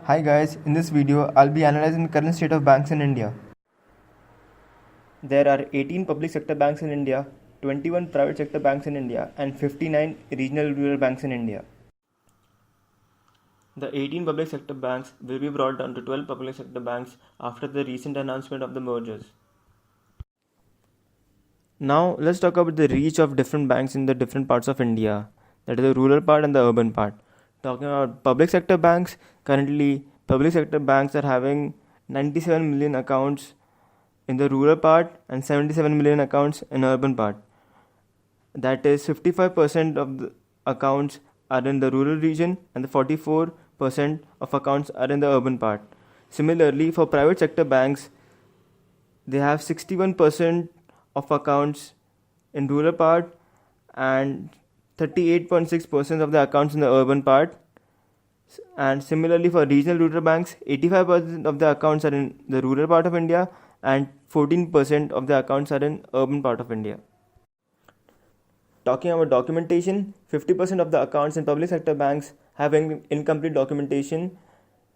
Hi guys, in this video I'll be analyzing the current state of banks in India. There are 18 public sector banks in India, 21 private sector banks in India and 59 regional rural banks in India. The 18 public sector banks will be brought down to 12 public sector banks after the recent announcement of the mergers. Now let's talk about the reach of different banks in the different parts of India, that is the rural part and the urban part. Talking about public sector banks, currently public sector banks are having 97 million accounts in the rural part and 77 million accounts in urban part. That is 55% of the accounts are in the rural region and the 44% of accounts are in the urban part. Similarly, for private sector banks, they have 61% of accounts in rural part and 38.6% of the accounts in the urban part. And similarly for regional rural banks, 85% of the accounts are in the rural part of India and 14% of the accounts are in urban part of India. Talking about documentation, 50% of the accounts in public sector banks have incomplete documentation,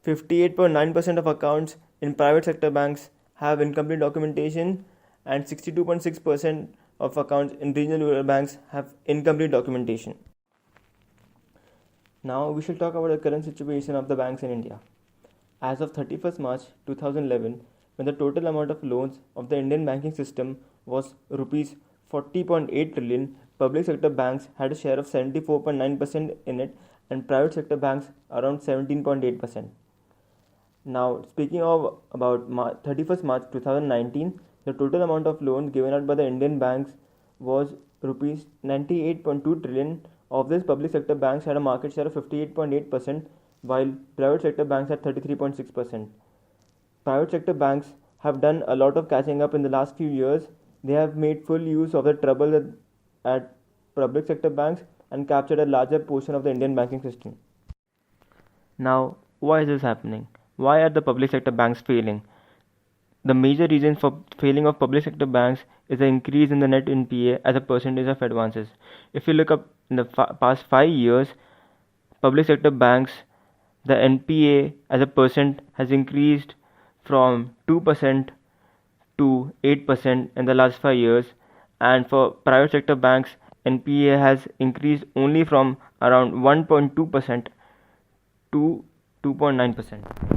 58.9% of accounts in private sector banks have incomplete documentation, and 62.6% of accounts in regional rural banks have incomplete documentation. Now we shall talk about the current situation of the banks in India. As of 31st March 2011, when the total amount of loans of the Indian banking system was rupees 40.8 trillion, public sector banks had a share of 74.9% in it and private sector banks around 17.8%. Now speaking of about 31st March 2019, the total amount of loans given out by the Indian banks was rupees 98.2 trillion. Of this, public sector banks had a market share of 58.8%, while private sector banks had 33.6%. Private sector banks have done a lot of catching up in the last few years. They have made full use of the trouble at public sector banks and captured a larger portion of the Indian banking system. Now, why is this happening? Why are the public sector banks failing? The major reason for failing of public sector banks is the increase in the net NPA as a percentage of advances. If you look up in the past 5 years, public sector banks, the NPA as a percent has increased from 2% to 8% in the last 5 years, and for private sector banks, NPA has increased only from around 1.2% to 2.9%.